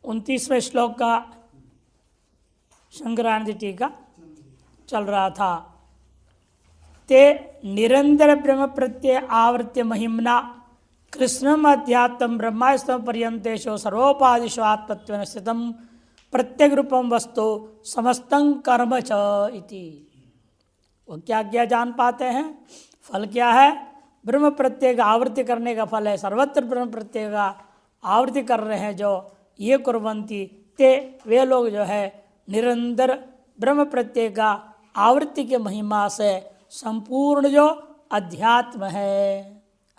29वें श्लोक का शंकरानंद टीका चल रहा था। ते निरंतर ब्रह्म प्रत्यय आवृत्य महिमना कृष्णम अध्यात्म ब्रह्मास्तम पर्यंतेशो सर्वोपादिशो आत्मत्वेन स्थितम प्रत्येक रूपम वस्तु समस्तं कर्म च इति। वो क्या क्या जान पाते हैं? फल क्या है? ब्रह्म प्रत्यय का आवृत्ति करने का फल है। सर्वत्र ब्रह्म प्रत्यय का आवृत्ति कर रहे हैं जो ये कुर्वन्ति ते, वे लोग जो है निरंतर ब्रह्म प्रत्यय का आवृत्ति के महिमा से संपूर्ण जो अध्यात्म है।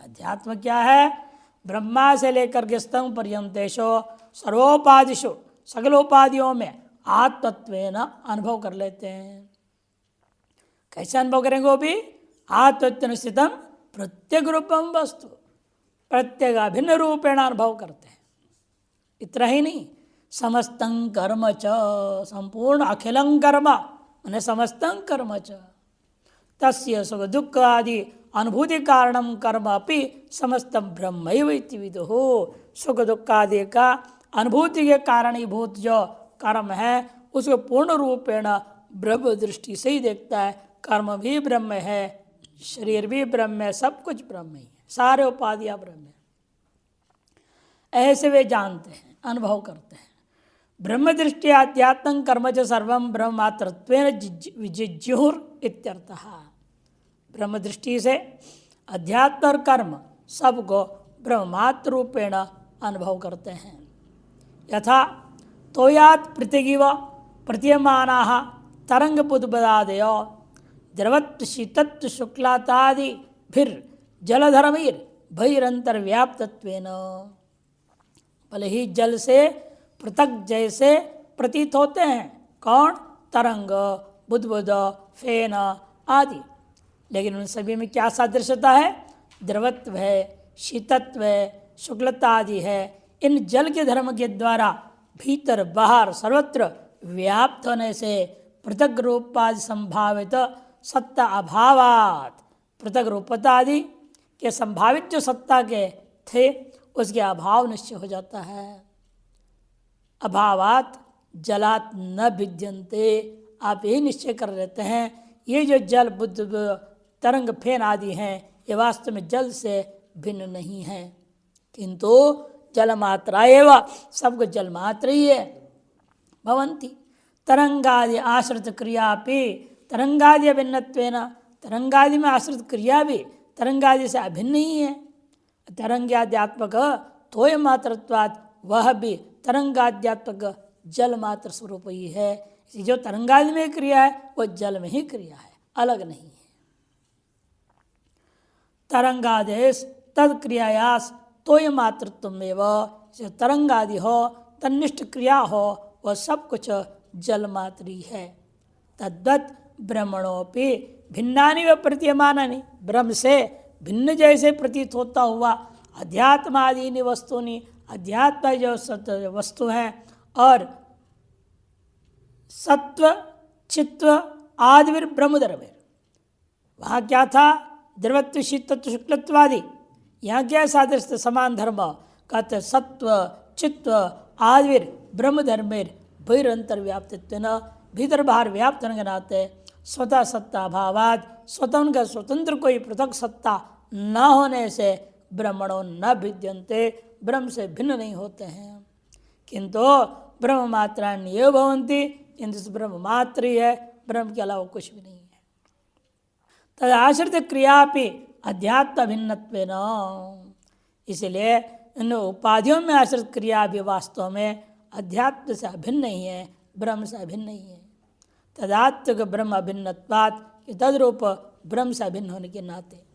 अध्यात्म क्या है? ब्रह्मा से लेकर के स्तंभ पर्यंतेशो सर्वोपादिशु, सगल उपाधियों में आत्मत्वेन अनुभव कर लेते हैं। कैसे अनुभव करेंगे? वो भी आत्मत्वेन स्थितम प्रत्येक रूपम वस्तु, प्रत्येक अभिन्न रूपेण अनुभव करते हैं। इतना ही नहीं, समस्तं कर्म च, संपूर्ण अखिलं कर्म माने समस्तं कर्म च, तस्य सुख दुख आदि अनुभूति कारणम कर्म अपि समस्त ब्रह्मैव इति विदुः। सुख दुख आदि का अनुभूति के कारणीभूत जो कर्म है उसको पूर्ण रूपेण ब्रह्म दृष्टि से ही देखता है। कर्म भी ब्रह्म है, शरीर भी ब्रह्म है, सब कुछ ब्रह्म ही है, सारे उपाधियां ब्रह्म है। ऐसे वे जानते हैं, अनुभव करते हैं। ब्रह्म दृष्टि अध्यात्म कर्म च सर्वं ब्रह्मात्रत्वेन विजिज्युर इत्यर्थः। ब्रह्म दृष्टि से अध्यात्म और कर्म सबको ब्रह्मात्र रूपेण अनुभव करते हैं। यथा तोयात् पृथिवीव प्रतीयमानाः तरंगबुद्बुदादयो द्रवत्व शीतत्व शुक्लातादि फिर जलधर्मीर बहिरंतर्व्याप्तत्वेन। भले ही जल से पृथक जैसे प्रतीत होते हैं, कौन? तरंग, बुद्बुद, फेन आदि, लेकिन उन सभी में क्या सादृश्यता है? द्रवत्व है, शीतत्व है, शुक्लता आदि है। इन जल के धर्म के द्वारा भीतर बाहर सर्वत्र व्याप्त होने से पृथक रूपादि संभावित सत्ता अभावात, पृथक रूपता आदि के संभावित जो सत्ता के थे उसके अभाव निश्चय हो जाता है। अभावात जलात न भिद्यन्ते, आप यही निश्चय कर लेते हैं ये जो जल बुद्ध तरंग फेन आदि हैं ये वास्तव में जल से भिन्न नहीं है, किंतु जल मात्रा एवं सबको जल मात्र ही है। भवन्ति तरंगादि आश्रित क्रिया भी तरंगादि अभिन्नत्वेन, तरंगादि में आश्रित क्रिया भी तरंगादि से अभिन्न ही है। तरंगाध्यात्मक तोय मात्रत्वात्, वह भी तरंगाध्यात्मक जल मात्र स्वरूप ही है। जो तरंगादि में क्रिया है वो जल में ही क्रिया है, अलग नहीं है। तरंगादेश तद क्रियायास तोय मातृत्वमेव, जो तरंगादि हो, तन्निष्ठ क्रिया हो, वह सब कुछ जल मात्र ही है। तद्वत् ब्रह्मणोपि भिन्नानि व प्रतीयमानानि, ब्रह्म से भिन्न जैसे प्रतीत होता हुआ अध्यात्मादीनि वस्तुनि, अध्यात्म जो सत्य वस्तु हैं और सत्व चित्व आदिविर ब्रह्मधर्मेर, वहाँ क्या था? द्रवत्व शीतत्व शुक्लत्वादि। यहाँ क्या सादृश्य समान धर्म कहते? सत्व चित्व आदिविर ब्रह्मधर्मेर बहिरंतर व्याप्तित्वेन, भीतर बाहर व्याप्त होने के नाते स्वतः सत्ता भावाद, स्वतः उनका स्वतंत्र कोई पृथक सत्ता न होने से ब्रह्मणों न भिद्यन्ते, ब्रह्म से भिन्न नहीं होते हैं। किंतु ब्रह्म मात्राण्येव भवन्ति, किंतु ब्रह्म मात्र ही है, ब्रह्म के अलावा कुछ भी नहीं है। तद आश्रित क्रिया भी अध्यात्म भिन्नत्वेन, इसलिए इन उपाधियों में आश्रित क्रिया भी वास्तव में अध्यात्म से अभिन्न नहीं है, ब्रह्म से अभिन्न नहीं है। तदात्मक ब्रह्म अभिन्नत्वात्, तद्रूप ब्रह्म से अभिन्न होने के नाते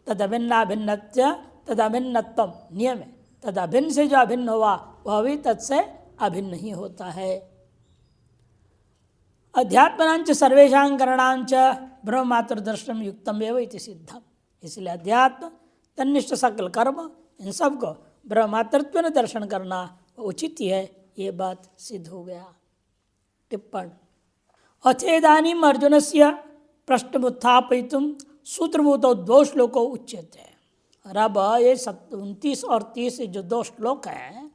तद अभिन्नाभिन्नत्य तद अभिन्नत्वम नियम है। तद अभिन्न से जो अभिन्न हुआ वह भी तत्से अभिन्न नहीं होता है। अध्यात्मनांच सर्वेषां करणांच ब्रह्ममात्र दर्शनम युक्तम एव इति सिद्धम। इसलिए अध्यात्म तन्निष्ठ सकल कर्म इन सबको ब्रह्ममात्रत्व में दर्शन करना उचित ही है, ये बात सिद्ध हो गया। टिप्पण अथेदानीम अर्जुन से प्रश्नमुत्थापयितुं सूत्रभूत दो श्लोको उच्यते। और अब ये 29 और 30 जो दो श्लोक हैं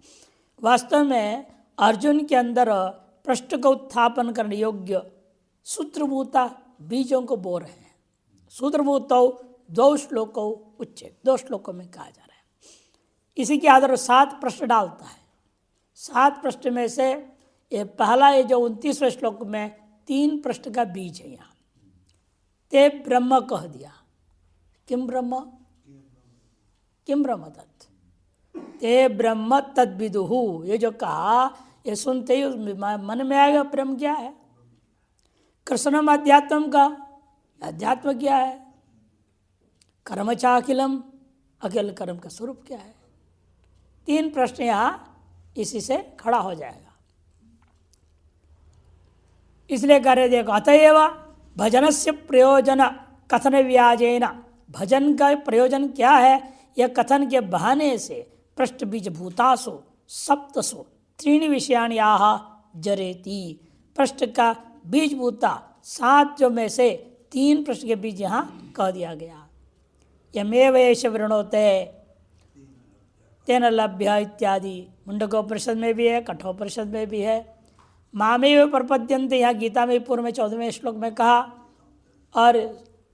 वास्तव में अर्जुन के अंदर प्रश्न का उत्थापन करने योग्य सूत्रभूता बीजों को बो रहे हैं। सूत्रभूतौ 2 श्लोकों उच्चेत, 2 श्लोकों में कहा जा रहा है। इसी के आधार पर 7 प्रश्न डालता है। 7 प्रश्न में से ये पहला, ये जो 29वें श्लोक में 3 प्रश्न का बीज है। यहाँ ते ब्रह्म कह दिया। किम ब्रह्म? किम ब्रह्म तत्? ते ब्रह्म तद्विदुहु। ये जो कहा, ये सुनते ही मन में आएगा ब्रह्म क्या है। कृष्णम अध्यात्म का, अध्यात्म क्या है। कर्म चाखिलम, अखिल कर्म का स्वरूप क्या है। 3 प्रश्न यहाँ इसी से खड़ा हो जाएगा। इसलिए कह रहे देखो, अतएव भजनस्य प्रयोजन कथन व्याजेन। भजन का प्रयोजन क्या है? यह कथन के बहाने से पृष्ठ बीज भूतासु सप्तसु 3 विषयान याह जरेती। पृष्ठ का बीज भूता 7 जो में से 3 प्रश्न के बीज यहाँ कह दिया गया। यमेव एष वृणोते तेन लभ्य इत्यादि मुंडकोपनिषद में भी है, कठोपनिषद में भी है। मामेव प्रपद्यन्ते, यहाँ गीता में पूर्व में 14वें श्लोक में कहा। और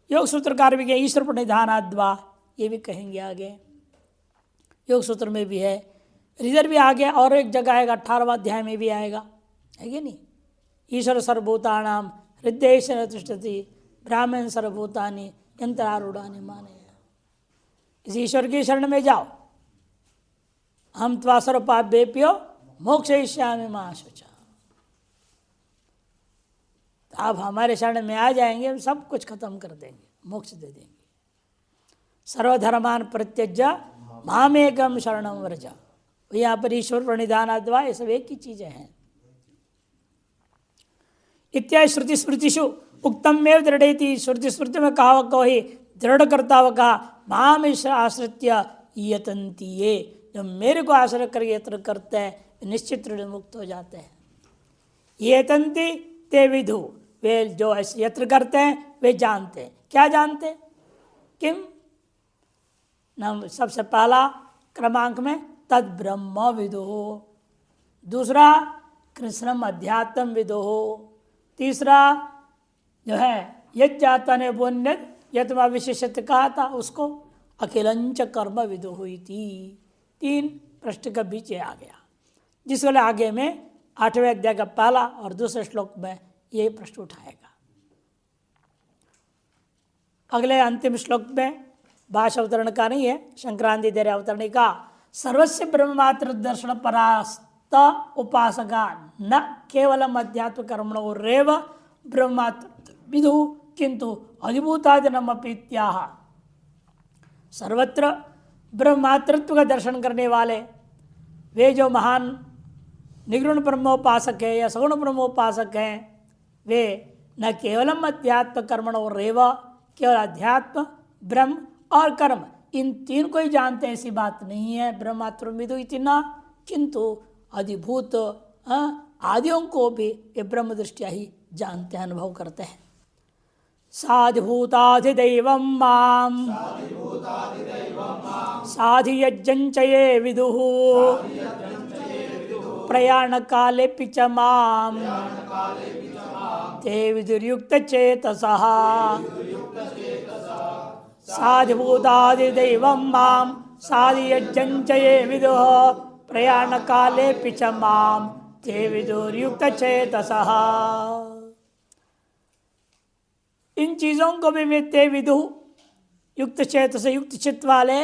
योग सूत्रकार भी कहे ईश्वर प्रणिधानाद्वा, ये भी कहेंगे आगे, योग सूत्र में भी है। इधर भी आगे और एक जगह आएगा, 18वां अध्याय में भी आएगा, है कि नहीं। ईश्वर सर्वभूतानां हृदयेन तिष्ठति ब्राह्मण सर्वभूतानि यंत्रारूढ़ानि माने। इस ईश्वर की शरण में जाओ। हम त्वा सर्वपापेभ्यो मोक्षयिष्यामि मा शुचा। आप हमारे शरण में आ जाएंगे, हम सब कुछ खत्म कर देंगे, मोक्ष दे देंगे। सर्वधर्मान परित्यज्य मामेकम शरणम व्रज। यहाँ पर ईश्वर प्रणिधानाद्वा, ये सब एक ही चीजें हैं। इत्यादि श्रुति स्मृतिषु उक्तम में दृढ़ेति। श्रुति स्मृति में कहा को ही दृढ़ करता हुआ कहा, माम आश्रित्य यतन्ति। ये जो मेरे को आश्रय कर यत्न करते हैं निश्चित रूप मुक्त हो जाते हैं। यतन्ति ते विधु, वे जो ऐसे यत्न करते हैं वे जानते हैं। क्या जानते हैं? किम नाम सबसे पहला क्रमांक में तद ब्रह्म विदु। दूसरा कृष्णम अध्यात्म विदु। तीसरा जो है यज्ञाता ने बोन्यत यत्मा विशेषत कहा था, उसको अखिलंच कर्म विदु हुई थी। 3 प्रश्न का बीच आ गया, जिसको आगे में 8वें अध्याय का पहला और दूसरे श्लोक में ये प्रश्न उठाएगा। अगले अंतिम श्लोक में भाषा अवतरण का नहीं है, शंकरानंद देव अवतरणी का। सर्वस्य ब्रह्ममात्र दर्शन परास्त उपासका न केवलम अध्यात्म कर्मणो रेव ब्रह्ममात्र विदु किंतु अधिभूतादिनम अपीत्याह। सर्वत्र ब्रह्मातृत्व का दर्शन करने वाले वे जो महान निगुण ब्रह्मोपासक है या सगुण ब्रह्मोपासक हैं, वे न केवलम अध्यात्म कर्मणो रेव, केवल अध्यात्म ब्रह्म और कर्म इन 3 को ही जानते हैं, ऐसी बात नहीं है। ब्रह्मात्म विदु इतना, किंतु अधिभूत आदियों को भी ये ब्रह्म दृष्टिया ही जानते हैं, अनुभव करते हैं। साधिभूताधिदैवं मां साधियज्ञञ्च ये विदुः प्रयाण काले च मां ते विदुर्युक्तचेतसः। साधिभूताधिदैवं मां साधियज्ञञ्च ये विदुः प्रयाण काले च मां ते विदुर्युक्तचेतसः। इन चीज़ों को भी वे ते विदु, युक्त चेत से युक्त चित्त वाले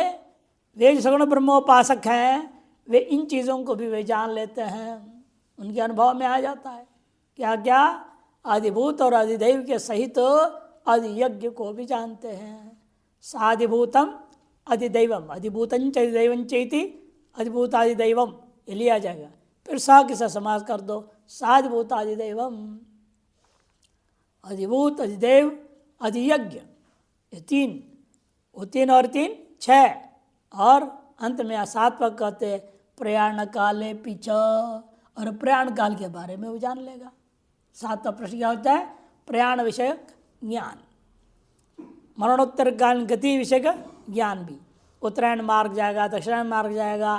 वे सगुण ब्रह्मोपासक हैं, वे इन चीज़ों को भी वे जान लेते हैं, उनके अनुभव में आ जाता है। क्या क्या? आदिभूत और अधिदैव के सहित अधियज्ञ को भी जानते हैं। साधिभूतम अधिदैवम, अधिभूतंच अधिदैवंच इति अधिभूताधिदैवम, ये लिया जाएगा। फिर सा के साथ समास कर दो, साधिभूताधिदैवम, अधिभूत अधिदेव अधियज्ञ, ये 3, वो 3 और 3 6, और अंत में 7वां कहते प्रयाण काले पीछा, और प्रयाण काल के बारे में वो जान लेगा। 7वां प्रश्न क्या होता है? प्रयाण विषयक ज्ञान, मरणोत्तर काल गति विषयक ज्ञान भी। उत्तरायण मार्ग जाएगा, दक्षिणायन मार्ग जाएगा,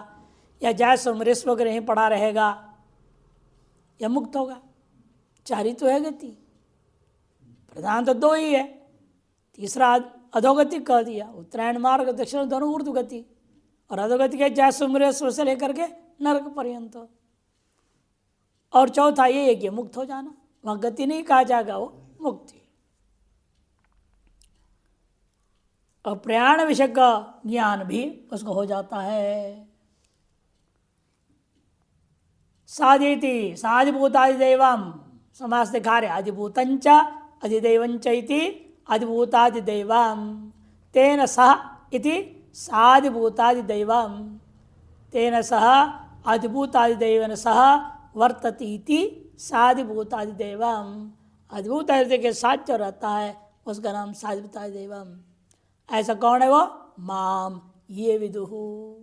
या जैसे ऋषभ वगैरह नहीं पढ़ा रहेगा, या मुक्त होगा? चार ही तो है गति, प्रधान तो दो ही है। तीसरा अधोगति कह दिया, उत्तरायण मार्ग दक्षिण दोनों ऊर्ध्व गति, और अधोगति के जय सुमरेश्वर से लेकर के नरक पर्यंत। और चौथा ये है कि मुक्त हो जाना, वहां गति नहीं कहा जाएगा, वो मुक्ति। और प्रयाण विषय का ज्ञान भी उसको हो जाता है। साधिति साधिभूतादिदैवम समास दिखा रहे, अधिभूतंच अधिदैवंच इति अधिभूतादिदैवम तेन सह इति साधिभूतादिदैवम तेन सह अधिभूतादिदैवेन सह वर्तति इति साधिभूतादिदैवम। अधिभूतादिदेव के साथ जो रहता है उसका नाम साधिभूतादिदैवम। ऐसा कौन है वो? माम ये विदुहु,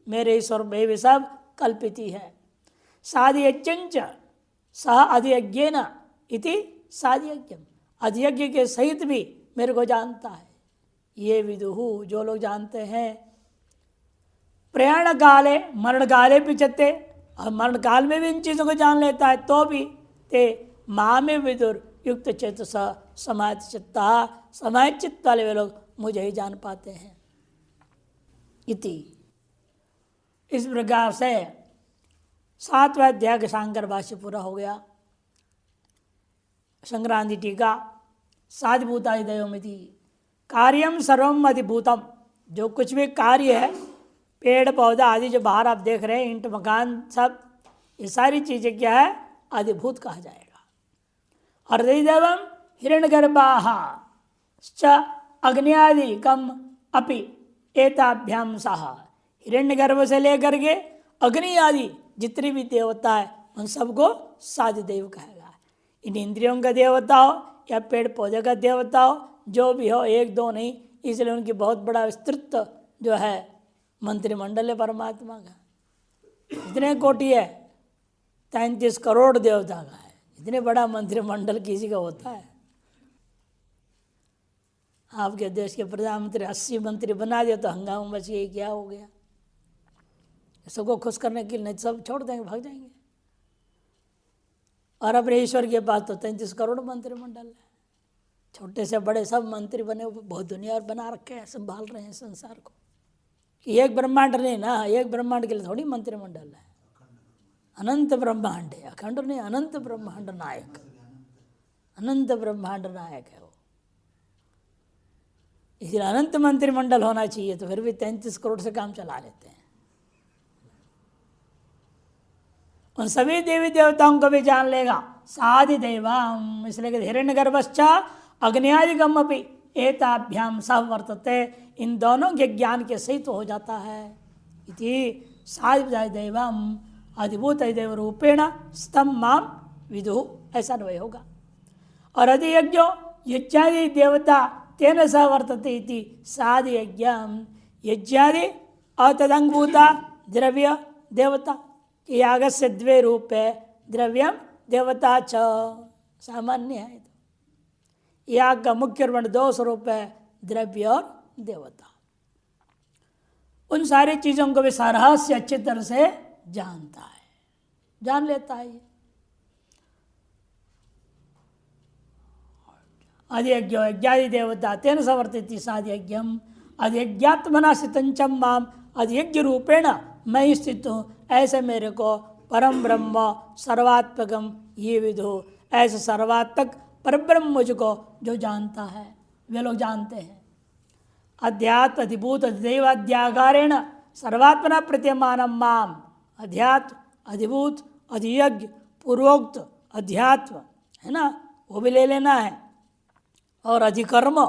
मेरे ईश्वर में भी सब कल्पित ही है। साधियज्ञ सह अधियज्ञेन इति साधियज्ञम, अधियज्ञ के सहित भी मेरे को जानता है। ये विदुहु, जो लोग जानते हैं। प्रयाण काले मरण काले भी चते, और मरण काल में भी इन चीज़ों को जान लेता है, तो भी ते मामे विदुर युक्त चेत समाहित चित्ता, समाहित चित्त वाले वे लोग मुझे ही जान पाते हैं। इति, इस प्रकार से 7वां अध्याय का शांकर भाष्य पूरा हो गया। संक्रांति टीका साधिभूतादिदैवमिति कार्यम सर्वम अधिभूतम, जो कुछ भी कार्य है, पेड़ पौधा आदि जो बाहर आप देख रहे हैं, ईंट मकान सब, ये सारी चीज़ें क्या है? अधिभूत कहा जाएगा। और अधिदैवम हिरण्यगर्भाः च अग्न्यादिकम अपि एताभ्याम सह, हिरण्यगर्भ से लेकर के अग्नि आदि जितने भी देवता है उन सबको साधिदेव कहेगा। इन इंद्रियों का देवता हो या पेड़ पौधे का देवता हो, जो भी हो, एक दो नहीं, इसलिए उनकी बहुत बड़ा विस्तृत जो है मंत्रिमंडल है परमात्मा का। इतने कोटि है, 33 करोड़ देवता का है, इतने बड़ा मंत्रिमंडल किसी का होता है? आपके देश के प्रधानमंत्री 80 मंत्री बना दिया तो हंगामा मच गया, क्या हो गया? सबको खुश करने के लिए, नहीं सब छोड़ देंगे, भाग जाएंगे। और अपने ईश्वर के पास तो 33 करोड़ मंत्रिमंडल है, छोटे से बड़े सब मंत्री बने, बहुत दुनिया और बना रखे हैं, संभाल रहे हैं संसार को। कि एक ब्रह्मांड नहीं ना, एक ब्रह्मांड के लिए थोड़ी मंत्रिमंडल है, अनंत ब्रह्मांड है, अखंड नहीं, अनंत ब्रह्मांड नायक, अनंत ब्रह्मांड नायक है वो। इसलिए अनंत मंत्रिमंडल होना चाहिए, तो फिर भी 33 करोड़ से काम चला लेते हैं। उन सभी देवी देवताओं को भी जान लेगा, साधिदैवम, इसलिए हिरण्यगर्भश्च अग्न्यादिकम अपि एताभ्याम सह वर्तते, इन दोनों के ज्ञान के सहित हो जाता है। इति साधिदैवम अधिभूतदैव रूपेण स्तम माम विदुः, ऐसा अन्वय होगा। और अधियज्ञो यज्ञादि देवता तेन सह वर्तते इति साधियज्ञम, यज्ञादि अतदंगभूता द्रव्य देवता, याग से द्वे रूप है, द्रव्यम देवता च, सामान्य है। याग का मुख्य वर्ण 2 स्वरूप है, द्रव्य और देवता। उन सारी चीजों को भी सारहस्य अच्छी तरह से जानता है, जान लेता है। अधियज्ञो यज्ञादि देवता तेन सवर्तिति साधियज्ञम अधियज्ञात्मना स्थितंचम माम, अधियज्ञ रूपेण मैं स्थित हूँ, ऐसे मेरे को परम ब्रह्म सर्वात्मकम ये विदु, ऐसे सर्वात्मक परब्रह्म मुझको जो जानता है, वे लोग जानते हैं। अध्यात्म अधिभूत अधिदैवाद्यागारेण सर्वात्मना प्रतीयमान माम, अध्यात्म अधिभूत अधियज्ञ पूर्वोक्त अध्यात्म है ना, वो भी ले लेना है। और अधिकर्म,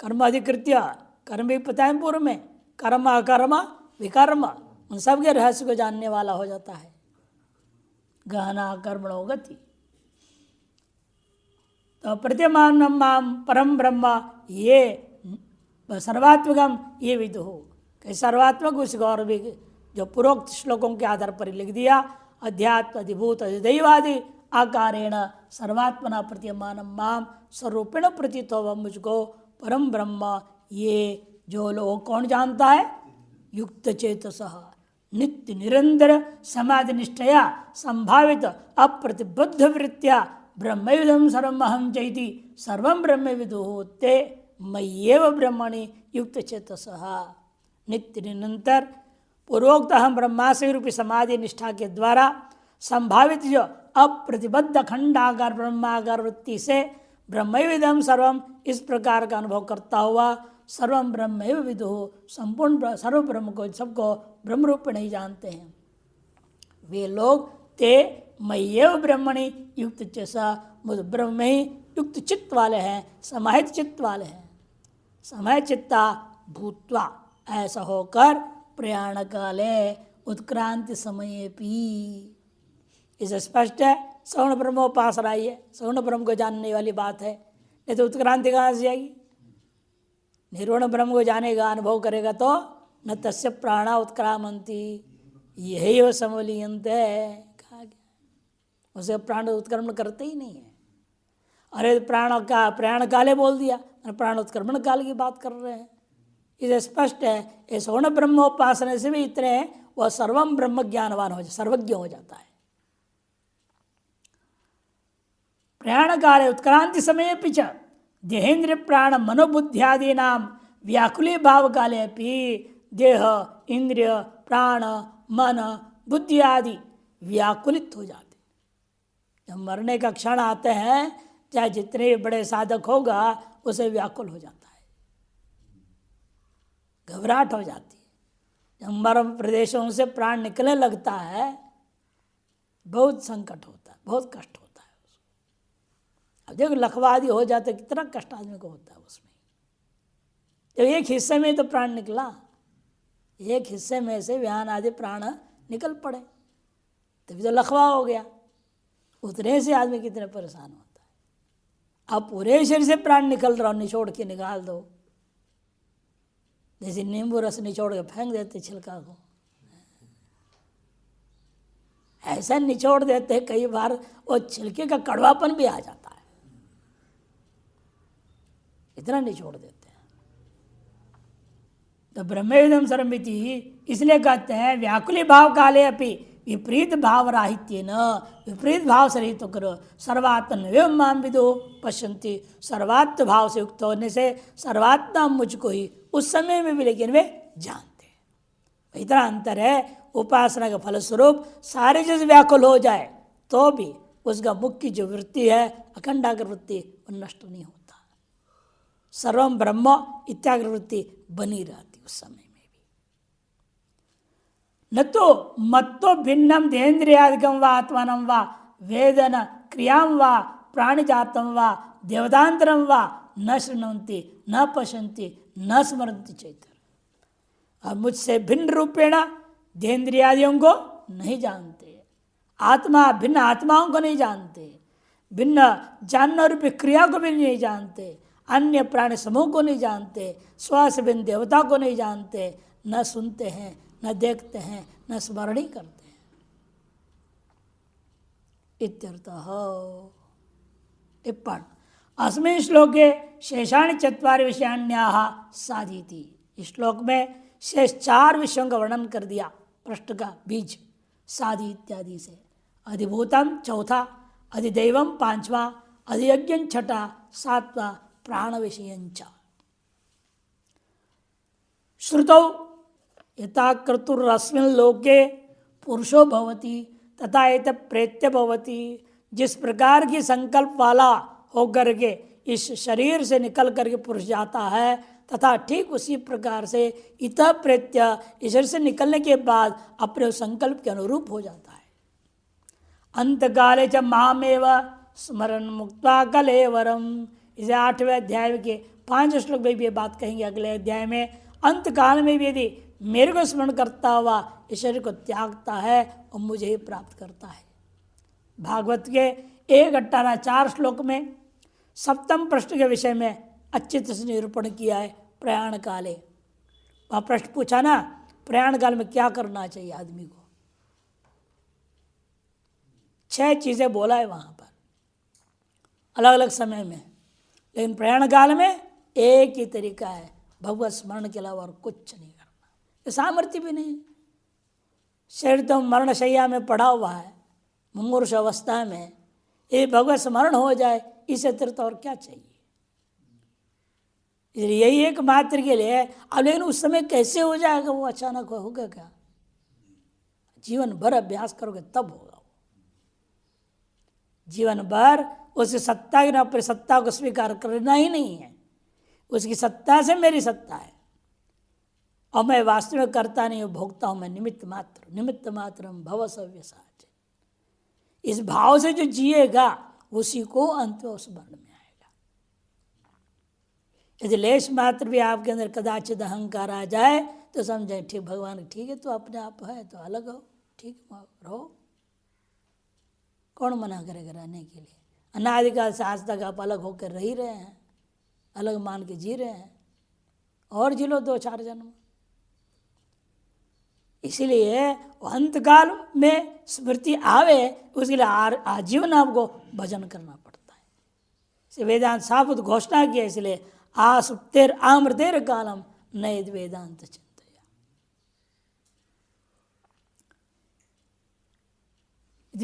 कर्म अधिकृत्य, कर्म भी पता है पूर्व में, कर्म अकर्म विकर्म, उन सब के रहस्य को जानने वाला हो जाता है। गहना कर्मणो गति, तो प्रतीयमान माम परम ब्रह्म ये सर्वात्मकम ये विदु, सर्वात्मक उस गौर भी जो पूर्वोक्त श्लोकों के आधार पर लिख दिया, अध्यात्म अधिभूत अधिदैवादि आकारेण सर्वात्मना प्रतीयमान माम स्वरूपेण प्रतीत हो मुझको परम ब्रह्म, ये जो लोग कौन जानता है? युक्त चेतसः, नित्य निरंतर समाधि निष्ठया संभावित अप्रतिबद्ध वृत्तिया ब्रह्मविदम सर्वमहं चैति सर्वं ब्रह्मविदुः ते मय्येव ब्रह्मणि युक्त चेतसः। नित्य निरंतर पूर्वोक्त अहम ब्रह्मास्मि रूपी समाधि निष्ठा के द्वारा संभावित जो अप्रतिबद्ध खंडाकार ब्रह्माकार वृत्ति से ब्रह्मविदम सर्वम इस प्रकार का अनुभव करता हुआ सर्वम ब्रह्मैव विदुः संपूर्ण सर्व ब्रह्म को सबको ब्रह्म रूप में नहीं जानते हैं वे लोग ते मय्येव ब्रह्मणि युक्त चेसा मुझ ब्रह्म में ही युक्त चित्त वाले हैं, समाहित चित्त वाले हैं। समय चित्ता भूत्वा ऐसा होकर प्रयाण काले उत्क्रांति समय पी। इसे स्पष्ट है सगुण ब्रह्मोपासना ही है, सगुण ब्रह्म को जानने वाली बात है। नहीं तो उत्क्रांति कहाँ से जाएगी? निर्गुण ब्रह्म को जानेगा, अनुभव करेगा तो न तस्य प्राणा उत्क्रामंती यही वो समलीयंत है। कहा गया उसे प्राण उत्क्रमण करते ही नहीं है। अरे प्राण का प्रयाण काले बोल दिया, प्राण उत्क्रमण काल की बात कर रहे हैं। इसे स्पष्ट है ये सगुण ब्रह्मोपासना से भी इतने वह सर्वम ब्रह्म ज्ञानवान हो जाए, सर्वज्ञ हो जाता है। प्रयाण काले उत्क्रांति समय पिच देहेन्द्र प्राण मनोबुद्ध्यादि नाम व्याकुली भाव काले अपि देह इंद्रिय प्राण मन बुद्धि आदि व्याकुलित हो जाते। जब मरने का क्षण आते हैं चाहे जितने बड़े साधक होगा उसे व्याकुल हो जाता है, घबराहट हो जाती है। जब मर्म प्रदेशों से प्राण निकलने लगता है बहुत संकट होता है, बहुत कष्ट होता है उसको। अब देखो लखवादी हो जाते कितना कष्ट आदमी को होता है उसमें। जब एक हिस्से में तो प्राण निकला, एक हिस्से में से व्यान आदि प्राण निकल पड़े तभी तो लखवा हो गया। उतने से आदमी कितने परेशान होता है। अब पूरे शरीर से प्राण निकल रहा, निचोड़ के निकाल दो, जैसे नींबू रस निचोड़ के फेंक देते छिलका को, ऐसा निचोड़ देते कई बार वो छिलके का कड़वापन भी आ जाता है, इतना निचोड़ देते हैं। तो ब्रह्मविदम सर्वमिति इसलिए कहते हैं व्याकुली भाव काले अपि विपरीत भाव राहित्य न, विपरीत भाव से रहित होकर सर्वात्म माम विदो पश्यन्ति, सर्वात्म भाव से युक्त होने से सर्वात्मा मुझको ही उस समय में भी लेकिन वे जानते हैं। इतना अंतर है। उपासना के फलस्वरूप सारे चीज व्याकुल हो जाए तो भी उसका मुख्य जो वृत्ति है अखंडाग्र वृत्ति वो नष्ट नहीं होता, सर्वम ब्रह्म इत्याग्र वृत्ति बनी रहती उस समय में भी। न तो मत्तो भिन्नम देहेन्द्रियादिकम व आत्मानम व वेदन क्रियाम व प्राणिजातम व देवतांतरम व न शृण्वन्ति न पश्यन्ति न स्मरन्ति चैतन्य। अब मुझसे भिन्न रूपेण देहेन्द्रियादियों को नहीं जानते, आत्मा भिन्न आत्माओं को नहीं जानते, भिन्न जानना रूपी क्रिया को भी नहीं जानते, अन्य प्राणी समूह को नहीं जानते, स्व से भिन्न देवता को नहीं जानते, न सुनते हैं न देखते हैं न स्मरण ही करते हैं। इत्यर्थः। टिप्पण अस्मिन् श्लोके शेषाणि चत्वारि विषयाण्याः साधीति। इस श्लोक में शेष 4 विषयों का वर्णन कर दिया, प्रश्न का बीज साधी इत्यादि से। अधिभूतम चौथा, अधिदैवम 5वां, अधियज्ञं 6ठा, 7वां प्राण विषयंच। श्रुतौ यथा क्रतुरस्मिन् लोके पुरुषो भवति तथा एत प्रेत्य भवति। जिस प्रकार की संकल्प वाला होकर के इस शरीर से निकल करके पुरुष जाता है तथा ठीक उसी प्रकार से इतः प्रेत्य इस शरीर से निकलने के बाद अपने संकल्प के अनुरूप हो जाता है। अंतकाले च मामेव स्मरण मुक्त्वा कलेवरम। इसे 8वें अध्याय के 5 श्लोक में भी ये बात कहेंगे अगले अध्याय में। अंत काल में भी यदि मेरे को स्मरण करता हुआ इस शरीर को त्यागता है और मुझे ही प्राप्त करता है। भागवत के 1:18 श्लोक में 7वें प्रश्न के विषय में अच्छी तरह से निरूपण किया है। प्रयाण काले वहाँ प्रश्न पूछा ना, प्रयाण काल में क्या करना चाहिए आदमी को। 6 चीजें बोला है वहाँ पर अलग अलग समय में, लेकिन प्रयाण काल में एक ही तरीका है, भगवत स्मरण के अलावा और कुछ नहीं करना। ये सामर्थ्य भी नहीं, शरीर तो मरणशैया में पड़ा हुआ है, मुमूर्ष अवस्था में, ये भगवत स्मरण हो जाए, इससे अतिरिक्त और क्या चाहिए। इसलिए यही एक मात्र के लिए। अब लेकिन उस समय कैसे हो जाएगा वो, अचानक होगा क्या? जीवन भर अभ्यास करोगे तब होगा वो। जीवन भर उसकी सत्ता की, अपनी सत्ता को स्वीकार करना ही नहीं है। उसकी सत्ता से मेरी सत्ता है और मैं वास्तव में करता नहीं हूँ, भोगता हूँ मैं निमित्त मात्र। निमित्त मात्र भव सव्यसाच। इस भाव से जो जिएगा उसी को अंत में स्मरण में आएगा। यदि लेश मात्र भी आपके अंदर कदाचित अहंकार आ जाए तो समझे ठीक, भगवान ठीक है, तो अपने आप है तो अलग हो, ठीक रहो, कौन मना करेगा रहने के लिए। अनादिकाल से आज तक आप अलग होकर रह ही रहे हैं, अलग मान के जी रहे हैं, और जी लो 2-4 जन्म। इसीलिए अंतकाल में स्मृति आवे, उसके लिए आजीवन आपको भजन करना पड़ता है। इसे वेदांत साफ घोषणा किया, इसलिए आसुप्तेर आमृतेर कालम नयद वेदांत चिंतया।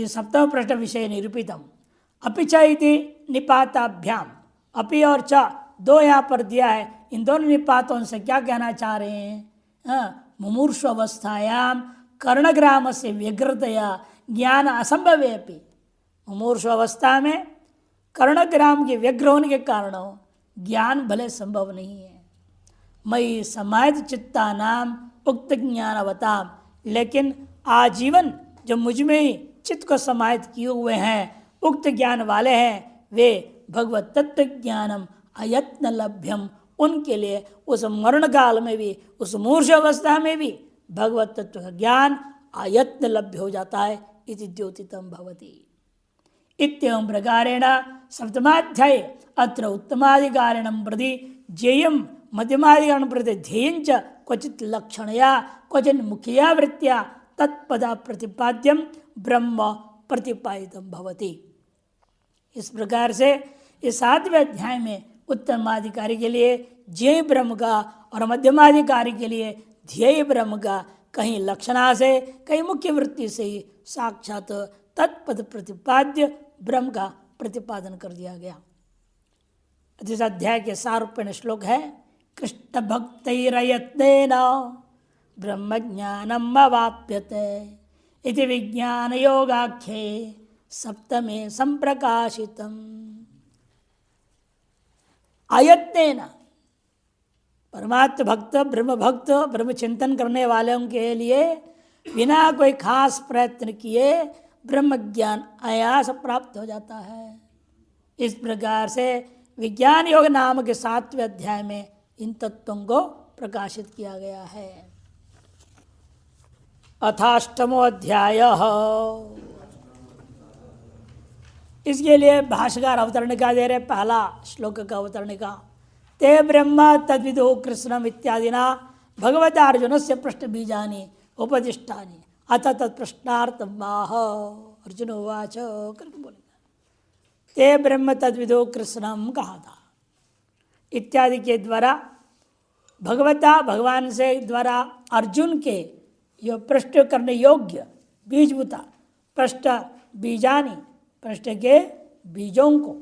सप्तम प्रश्न विषय निरूपितम अपि च इति निपाताभ्याम। अपि और च 2 यहाँ पर दिया है। इन दोनों निपातों से क्या कहना चाह रहे हैं? मुमूर्ष अवस्थायाम कर्णग्राम से व्यग्रतया ज्ञान असंभव है। अपि मुमूर्ष अवस्था में कर्णग्राम के व्यग्र होने के कारण ज्ञान भले संभव नहीं है। मई समाहित चित्ता नाम उक्त ज्ञानवताम, लेकिन आजीवन जो मुझ में ही चित्त को समाहित किए हुए हैं, उक्त ज्ञान वाले हैं, वे भगवत तत्व ज्ञानम अयत्न लभ्यम, उनके लिए उस मरण काल में भी, उस मूर्छ अवस्था में भी भगवत तत्व का ज्ञान अयत्न लभ्य हो जाता है। इति द्योतितम भवति इत्येवं प्रकारेण सप्तमाध्याये अत्र उत्तमाधिकारिणं प्रति ज्ञेयं मध्यमाधिकारिणं प्रति ध्येयं च क्वचित् लक्षणया क्वचिन् मुख्यया वृत्त्या तत्पदा प्रतिपाद्यं ब्रह्म प्रतिपादितं भवति। इस प्रकार से इस 7वें अध्याय में उत्तमाधिकारी के लिए ज्ञेय ब्रह्म का और मध्यमाधिकारी के लिए ध्येय ब्रह्म का कहीं लक्षणा से कहीं मुख्य वृत्ति से ही साक्षात तत्पद प्रतिपाद्य ब्रह्म का प्रतिपादन कर दिया गया। जिस अध्याय के सारूप्यण श्लोक है, कृष्ण भक्तैरयत्नेन ब्रह्म ज्ञानम अवाप्यते इति विज्ञान योगाख्ये सप्तमे संप्रकाशितम। अयत्नेन परमात्म भक्त, ब्रह्म चिंतन करने वालों के लिए बिना कोई खास प्रयत्न किए ब्रह्म ज्ञान आयास प्राप्त हो जाता है। इस प्रकार से विज्ञान योग नाम के 7वें अध्याय में इन तत्वों को प्रकाशित किया गया है। अथाष्टमो अध्याय, इसके लिए भाष्यकार अवतरणिका दे रहे। पहला श्लोक का अवतरणिका, ते ब्रह्म तद्विदो कृष्णम इत्यादिना भगवता अर्जुन से पृष्ठ बीजानी उपदिष्टानी अथ तत्प्रश्नार्थम माह। अर्जुन उवाच करके बोलेगा, ते ब्रह्म तद्विदो कृष्णम कहा था इत्यादि के द्वारा भगवता भगवान से द्वारा अर्जुन के यो प्रश्न करने योग्य बीजभूता पृष्ठ बीजानी, पृष्ठ के बीजों को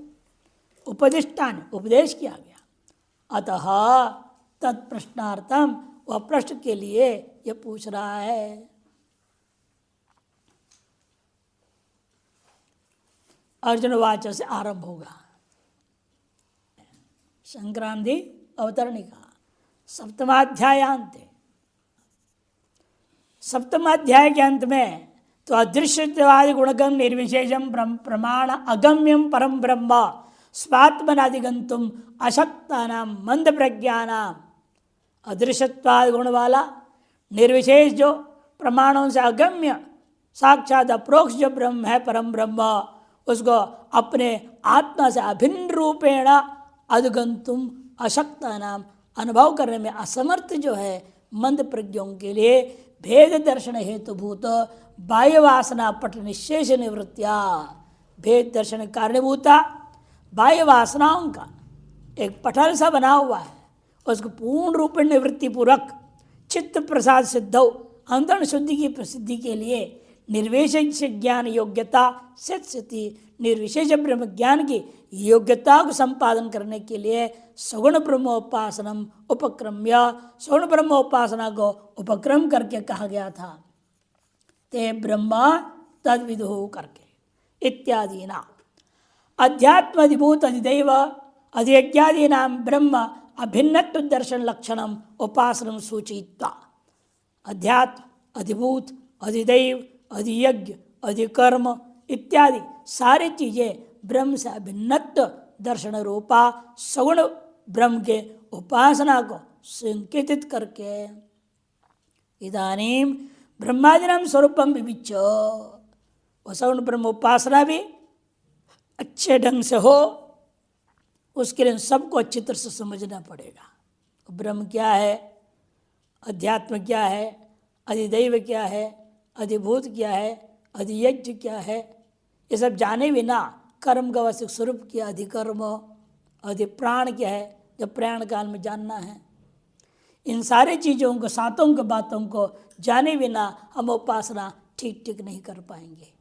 उपदिष्टान उपदेश किया गया। अतः तत्प्रश्नार्थम, वह प्रश्न के लिए यह पूछ रहा है। अर्जुन वाच से आरंभ होगा। संक्रांति अवतरणिका सप्तमाध्यायांत। सप्तमाध्याय के अंत में तो अदृश्यवादी गुणगम निर्विशेषम प्रमाण अगम्यम परम ब्रह्म स्वात्मनादिगंतुम अशक्ता नाम मंद प्रज्ञानाम। अदृश्यत्वाद गुण वाला निर्विशेष जो प्रमाणों से अगम्य साक्षात अप्रोक्ष जो ब्रह्म है, परम ब्रह्म, उसको अपने आत्मा से अभिन्न रूपेण अधिगंतुम अशक्ता नाम, अनुभव करने में असमर्थ जो है मंद प्रज्ञों के लिए भेद दर्शन हेतुभूत बाह्य वासना पट निशेष निवृत्तिया, भेद दर्शन कारणभूता बाह्य वासनाओं का एक पटल सा बना हुआ है, उसको पूर्ण रूप में निवृत्ति पूर्वक चित्त प्रसाद सिद्धौ अंतरण शुद्धि की प्रसिद्धि के लिए निर्विशेष ज्ञान योग्यता सिद्धि निर्विशेष ब्रह्म ज्ञान की योग्यता को संपादन करने के लिए सगुण ब्रह्मोपासनम उपक्रम्य सगुण ब्रह्मोपासना को उपक्रम करके कहा गया था। ते ब्रह्म तद्विदु करके इत्यादि ना अध्यात्म अधिभूत अधिदैव अधियज्ञादि नाम ब्रह्म अभिन्नत्व दर्शन लक्षणम उपासनम सूचित्वा अध्यात्म अधिभूत अधिदैव अधियज्ञ अधिकर्म इत्यादि सारी चीजें ब्रह्म से अभिन्नत्व दर्शन रूपा सगुण ब्रह्म के उपासना को संकेतित करके इदानीम ब्रह्मादिनाम स्वरूपम विविच्य वो सगुण ब्रह्म उपासना भी अच्छे ढंग से हो, उसके लिए सबको अच्छी तरह से समझना पड़ेगा। ब्रह्म क्या है, अध्यात्म क्या है, अधिदैव क्या है, अधिभूत क्या है, अधियज्ञ क्या है, ये सब जाने बिना कर्म का वास्तविक स्वरूप क्या, अधिकर्म अधिप्राण क्या है, जब प्रयाण काल में जानना है। इन सारे चीज़ों को सातों के बातों को जाने बिना हम उपासना ठीक ठीक नहीं कर पाएंगे।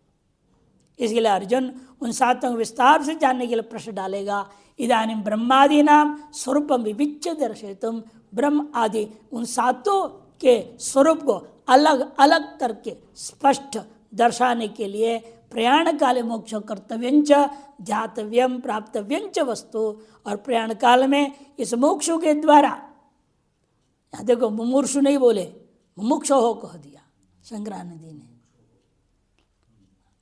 इसके लिए अर्जुन उन सातों को विस्तार से जानने के लिए प्रश्न डालेगा। इदानीं ब्रह्मादि नाम स्वरूपम विविच्य दर्शयितुम ब्रह्म आदि उन सातों के स्वरूप को अलग अलग करके स्पष्ट दर्शाने के लिए प्रयाण काले मोक्ष कर्तव्यंच ध्यातव्यम प्राप्तव्यंच वस्तु और प्रयाण काल में इस मोक्ष के द्वारा, यहाँ देखो मुमूर्षु नहीं बोले मुमुक्ष हो कह दिया शंकरानंद ने,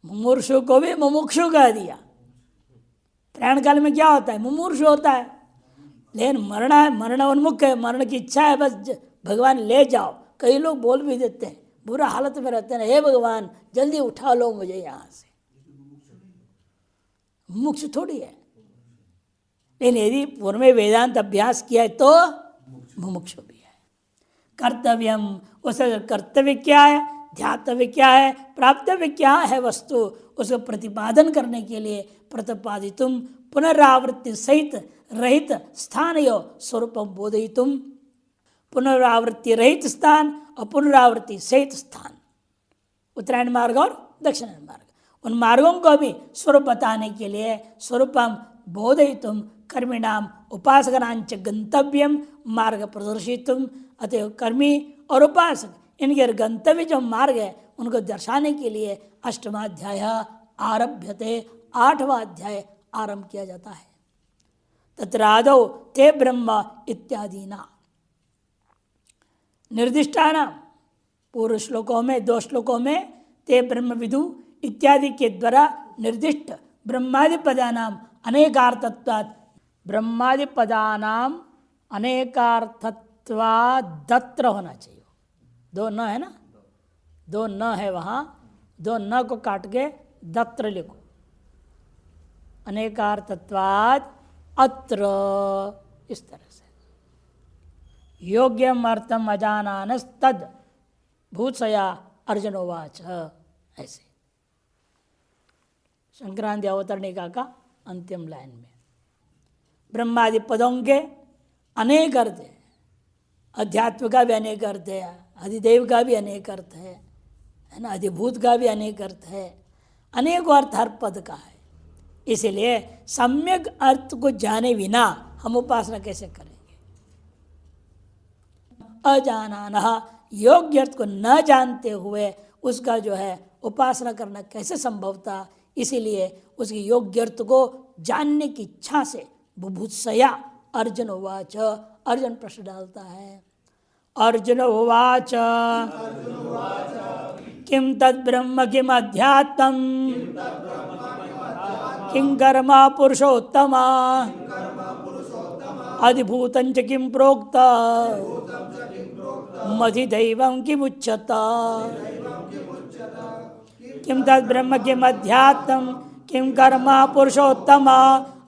मुमूर्षु को भी मुमुक्षु कह दिया। प्रयाण काल में क्या होता है, मुमूर्षु होता है, लेकिन मरण उन्मुख है, मरण की इच्छा है, बस भगवान ले जाओ। कई लोग बोल भी देते हैं, बुरा हालत में रहते हैं, हे भगवान जल्दी उठा लो मुझे यहाँ से, मुमुक्षु थोड़ी है। लेकिन यदि पूर्व में वेदांत अभ्यास किया है तो मुमुक्षु भी है। कर्तव्यम, उस कर्तव्य क्या है, ध्यातव्य क्या है, प्राप्तव्य क्या है वस्तु, उसको प्रतिपादन करने के लिए प्रतिपादितुम पुनरावृत्ति सहित रहित स्थान यो स्वरूपम बोधयितुम, पुनरावृत्ति रहित स्थान और पुनरावृत्ति सहित स्थान, उत्तरायण मार्ग और दक्षिणायन मार्ग, उन मार्गों को भी स्वरूप बताने के लिए स्वरूपम बोधयितुम कर्मिणाम उपासकनांच गंतव्यम मार्ग प्रदर्शितुम, अतः कर्मी और उपासक इनके गंतव्य जो मार्ग है उनको दर्शाने के लिए अष्टमाध्याय आरभ्यते, 8वां अध्याय आरंभ किया जाता है। तत्रादौ ते ब्रह्म इत्यादि ना निर्दिष्टानाम, पूर्व श्लोकों में 2 श्लोकों में ते ब्रह्म विदु इत्यादि के द्वारा निर्दिष्ट ब्रह्मादि पदानाम अनेकार्थत्वात्, ब्रह्मादि पदानाम अनेकार्थत्वादत्र होना चाहिए, 2 न है ना, 2 न है वहाँ, 2 न को काट के दत्र लिखो, अनेकार्थत्वाद अत्र, इस तरह से योग्यम अर्थम अजानानस्तद भूत्सया अर्जुनोवाच, ऐसे संक्रांति अवतरणिका का अंतिम लाइन में ब्रह्मादि पदों के अनेक अर्थ है, अध्यात्म का भी अनेक अर्थ है, अधिदेव का भी अनेक अर्थ है ना, अधिभूत का भी अनेक अर्थ है, अनेक अर्थ हर पद का है। इसलिए सम्यक अर्थ को जाने बिना हम उपासना कैसे करेंगे। अजानानः, योग्य अर्थ को न जानते हुए उसका जो है उपासना करना कैसे संभव था, इसीलिए उसकी योग्य अर्थ को जानने की इच्छा से बुभुत्सया अर्जुन उवाच, अर्जुन प्रश्न डालता है। अर्जुन उवाच किम तद ब्रह्म किम अध्यात्मं किं कर्म पुरुषोत्तम अधिभूतं च किं प्रोक्त मधिदैवं किमुच्यत। किं तद ब्रह्म किम अध्यात्मं किं कर्म पुरुषोत्तम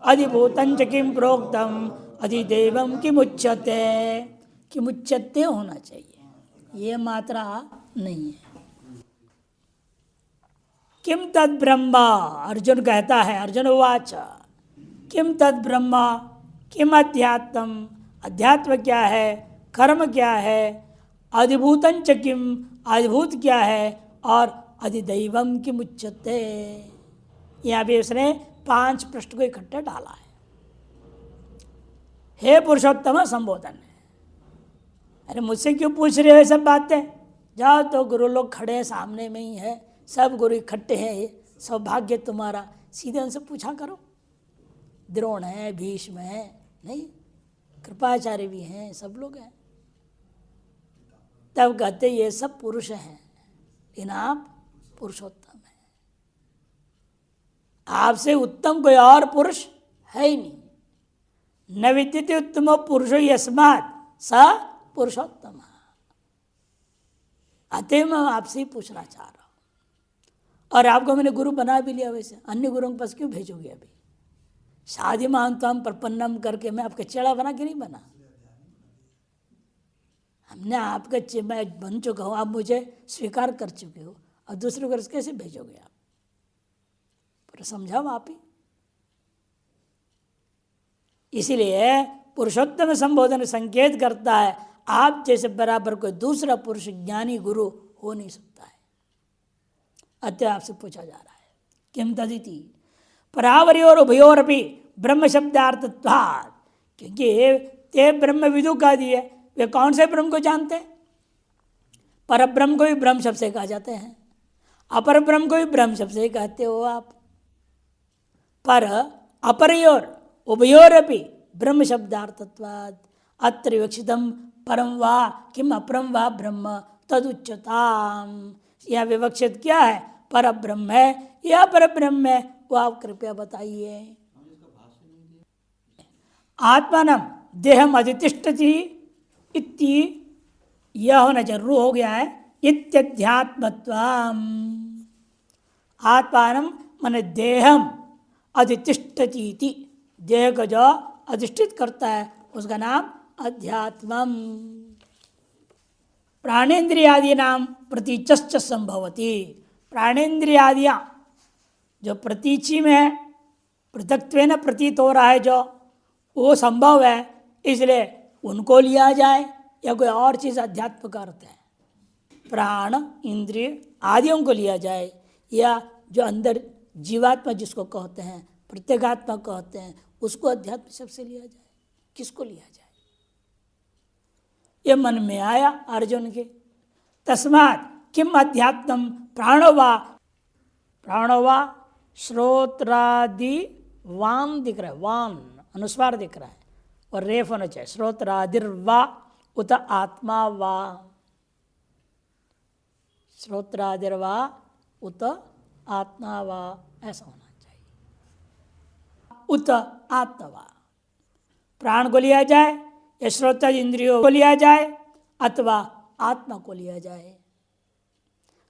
अधिभूतं च किं प्रोक्तम अधिदेवं किमुच्यते। किमुच्यते होना चाहिए, ये मात्रा नहीं है। किम तद ब्रह्म, अर्जुन कहता है, अर्जुन उवाच किम तद ब्रह्म किम अध्यात्म, अध्यात्म क्या है, कर्म क्या है, अधिभूतं च किम, अधिभूत क्या है, और अधिदैवम किम उच्यते। यहाँ भी उसने 5 प्रश्न को इकट्ठे डाला है। हे पुरुषोत्तम संबोधन है। अरे मुझसे क्यों पूछ रहे हो ये सब बातें? जाओ, तो गुरु लोग खड़े हैं सामने में ही है, सब गुरु इकट्ठे हैं, ये सौभाग्य तुम्हारा, सीधे उनसे पूछा करो। द्रोण है, भीष्म है, नहीं, कृपाचार्य भी हैं, सब लोग हैं। तब कहते ये सब पुरुष हैं, लेकिन आप पुरुषोत्तम हैं। आपसे उत्तम कोई और पुरुष है ही नहीं। न विद्यते उत्तमो पुरुषो यस्मात् स पुरुषोत्तम। अतः मैं आपसे ही पूछना चाह रहा हूं। और आपको मैंने गुरु बना भी लिया, वैसे अन्य गुरुओं के पास क्यों भेजोगे? अभी शादी महांतम प्रपन्नम करके मैं आपका चेड़ा बना के नहीं बना। हमने आपका मैं बन चुका हूं, आप मुझे स्वीकार कर चुके हो, और दूसरे को कैसे भेजोगे आप? पर समझाओ आप ही। इसीलिए पुरुषोत्तम संबोधन संकेत करता है आप जैसे बराबर कोई दूसरा पुरुष ज्ञानी गुरु हो नहीं सकता है। अतः आपसे पूछा जा रहा है किम तदिति परावरियोर उभयोरपि ब्रह्म शब्दार्थत्वात्, क्योंकि ते ब्रह्म विदु कह दिए, वे कौन से ब्रह्म को जानते हैं? पर ब्रह्म को भी ब्रह्म शब्द से कहा जाते हैं, अपर ब्रह्म को भी ब्रह्म शब्द से कहते हो आप। पर अपरयोर उभयोरपि ब्रह्म शब्दार्थत्वात् अत्र विवक्षितम परम वा किम अपरम वा ब्रह्म तदुच्यताम। यह विवक्षित क्या है? पर ब्रह्म है या पर ब्रह्म है, वो आप कृपया बताइए। आत्मानम देहम अधितिष्ठति इति, यह होना जरूर हो गया है। इत्यध्यात्मत्वम, आत्मानम माने देहम अधितिष्ठति इति, देह को जो अधिष्ठित करता है उसका नाम अध्यात्मम। प्राणेन्द्रियादि नाम प्रतीचश्च संभवती, प्राणेन्द्रियादियाँ जो प्रतीचि में है, पृथक्त्वेन प्रतीत हो रहा है जो, वो संभव है, इसलिए उनको लिया जाए या कोई और चीज़ अध्यात्म का अर्थ है। प्राण इंद्रिय आदियों को लिया जाए, या जो अंदर जीवात्मा जिसको कहते हैं, प्रत्येगात्मा कहते हैं, उसको अध्यात्म शब्द से लिया जाए। किसको लिया जाए? ये मन में आया अर्जुन के। तस्मात् किम अध्यात्मम प्राणो वा श्रोत्रादि वान दिख रहा है, वान अनुस्वार दिख रहा है, और रेफ होना चाहिए। श्रोत्रादिर्वा उत आत्मा वा, श्रोत्रादिर्वा उत आत्मा वा, ऐसा होना चाहिए। उत आत्मा, प्राण को लिया जाए या श्रोत्र इंद्रियों को लिया जाए अथवा आत्मा को लिया जाए।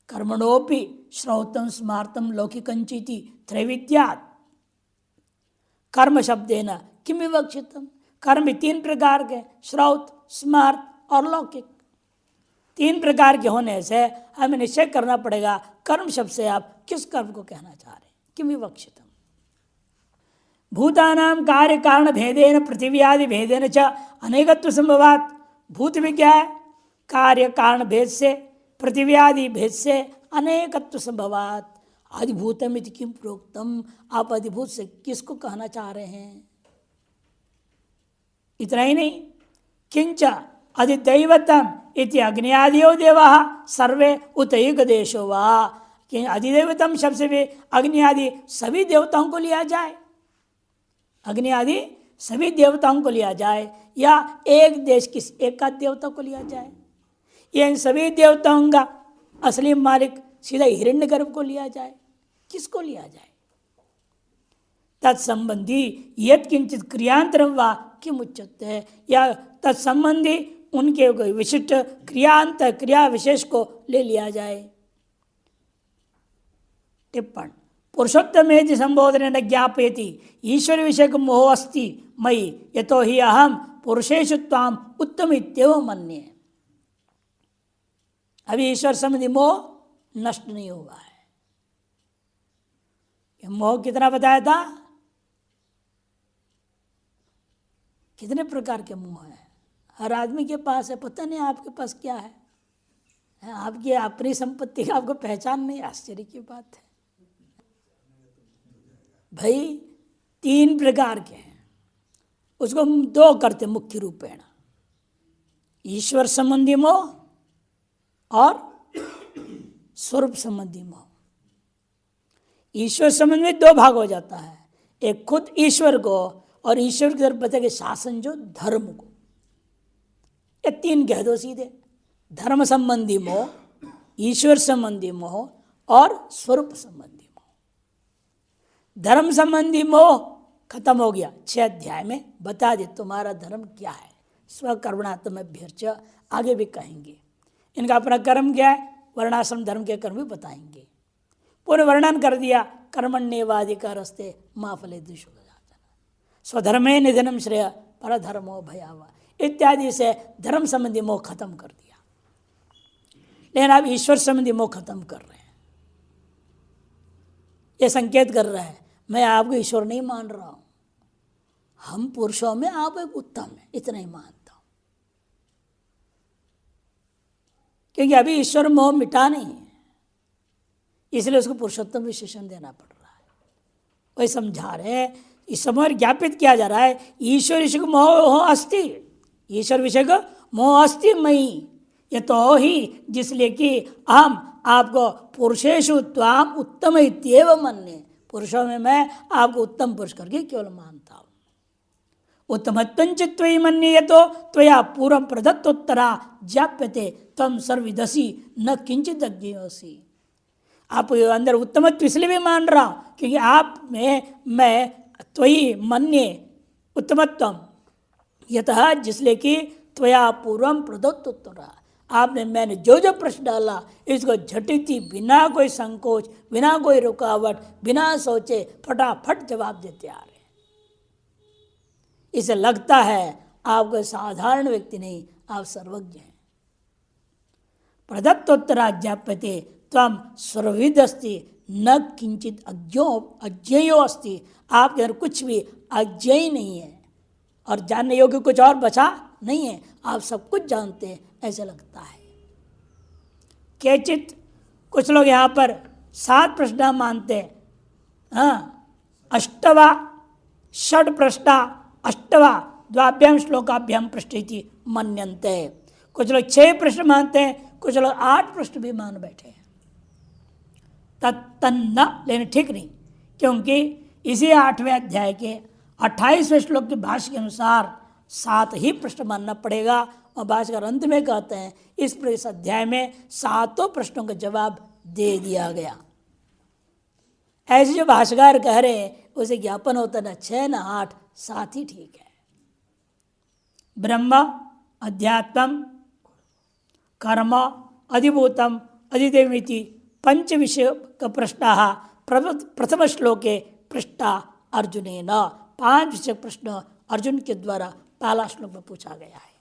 कर्मणोपि श्रौतम स्मार्तम लौकिकंचिति त्रैविद्यात्, कर्म शब्देन किम विवक्षितम। कर्म 3 प्रकार के, श्रौत, स्मार्त और लौकिक। 3 प्रकार के होने से हमें निश्चय करना पड़ेगा कर्म शब्द से आप किस कर्म को कहना चाह रहे हैं। किम विवक्षितम। भूतानां कार्य कारण भेदेन पृथिव्यादि भेदेन च अनेकत्व संभवात्। भूत भी क्या है? कार्य कारण भेद से, पृथिव्यादि भेद से अनेकत्व संभवात्। अधिभूतम इति किम प्रोक्तम, आप अधिभूत से किसको कहना चाह रहे हैं? इतना ही नहीं, किंच अधिदैवतम इति अग्नियादियो देवाः सर्वे उतयुग देशो वा। कि अधिदैवतम शब्द से भी अग्नि आदि सभी देवताओं को लिया जाए, अग्नि आदि सभी देवताओं को लिया जाए, या एक देश किस एक का देवता को लिया जाए, या इन सभी देवताओं का असली मालिक सीधा हिरण्यगर्भ को लिया जाए, किसको लिया जाए? तत्संबंधी यत् किंचित क्रियांतरम वा किम उच्यते, या तत्संबंधी उनके कोई विशिष्ट क्रियांतर क्रिया विशेष को ले लिया जाए। टिप्पण पुरुषोत्तमेति संबोधने न ज्ञापयति ईश्वर विषय को मोह अस्ति मयि यतो ही अहम पुरुषेषु त्वाम उत्तम इत्येव मन्ये। अभी ईश्वर संबंधी मोह नष्ट नहीं हुआ है। मोह कितना बताया था? कितने प्रकार के मोह है? हर आदमी के पास है, पता नहीं आपके पास क्या है। आपकी अपनी संपत्ति का आपको पहचान नहीं, आश्चर्य की बात है भाई। 3 प्रकार के हैं, उसको हम 2 करते मुख्य रूपेण, ईश्वर संबंधी मोह और स्वरूप संबंधी मोह। ईश्वर संबंध में 2 भाग हो जाता है, एक खुद ईश्वर को और ईश्वर की तरफ बताए शासन जो धर्म को। ये 3 कह दो सीधे, धर्म संबंधी मोह, ईश्वर संबंधी मोह और स्वरूप संबंधी मोह। धर्म संबंधी मोह खत्म हो गया, 6 अध्याय में बता दे तुम्हारा धर्म क्या है, स्वकर्मणात्म अभ्यर्च, आगे भी कहेंगे। इनका अपना कर्म क्या है, वर्णाश्रम धर्म के कर्म भी बताएंगे। पूर्ण वर्णन कर दिया, कर्मण्येवाधिकारस्ते मा फलेषु कदाचन, स्वधर्मे निधनम श्रेय परधर्मो भयावह इत्यादि से धर्म संबंधी मोह खत्म कर दिया। लेकिन आप ईश्वर संबंधी मोह खत्म कर रहे हैं। ये संकेत कर रहा है मैं आपको ईश्वर नहीं मान रहा हूं, हम पुरुषों में आप एक उत्तम है, इतना ही मानता हूं। क्योंकि अभी ईश्वर मोह मिटा नहीं है, इसलिए उसको पुरुषोत्तम विशेषण देना पड़ रहा है। वही समझा रहे हैं, इस समय ज्ञापित किया जा रहा है ईश्वर विषय को मोह अस्ति, ईश्वर विषय को मोह अस्ति मई, ये तो ही जिसलिए कि हम आपको पुरुषेषु त्वाम उत्तम इत्येव मन्ये, पुरुषों में मैं आपको उत्तम पुरुष करके केवल मानता हूं। उत्तमत्वं च त्वयि मन्ये तो त्वया पूर्व प्रदत्तोत्तरा ज्ञाप्यते तम सर्वविदसि न किंचित अज्ञेयोसि। आप अंदर उत्तमत्व इसलिए भी मान रहा हूं क्योंकि आप में मैं त्वयि मन्ये उत्तमत्वम, यतः जिसलिए कि त्वया पूर्वम प्रदत्तोत्तरा, आपने मैंने जो जो प्रश्न डाला इसको झटिति बिना कोई संकोच, बिना कोई रुकावट, बिना सोचे फटाफट जवाब देते आ रहे हैं। इसे लगता है आप कोई साधारण व्यक्ति नहीं, आप सर्वज्ञ हैं। प्रदत्तोत्तरा ज्ञाप्यते तम सर्वविद अस्ति न किंचित अज्ञेयो अस्ति, आपके अंदर कुछ भी अज्ञेय नहीं है और जानने योग्य कुछ और बचा नहीं है, आप सब कुछ जानते हैं ऐसा लगता है। केचित कुछ लोग यहाँ पर 7 प्रश्न मानते हैं, हाँ, अष्टवा षड प्रश्न अष्टवा द्वाभ्याम श्लोकाभ्याम पृष्ठिति मन्यन्ते। कुछ लोग 6 प्रश्न मानते हैं, कुछ लोग 8 प्रश्न भी मान बैठे हैं। तन्न लेने ठीक नहीं, क्योंकि इसी 8वें अध्याय के 28वें श्लोक के भाष्य के अनुसार 7 ही प्रश्न मानना पड़ेगा। और भाष्यकार अंत में कहते हैं इस अध्याय में 7 प्रश्नों का जवाब दे दिया गया। ऐसे जो भाष्यकार कह रहे हैं उसे ज्ञापन होता ना 6 ना 8, 7 ही ठीक है। ब्रह्म अध्यात्म कर्म अधिभूतम अधिदेवमिति 5 विषय का प्रश्न प्रथम श्लोके पृष्ठा अर्जुनेन, 5 विषय प्रश्न अर्जुन के द्वारा पहला श्लोक में पूछा गया है।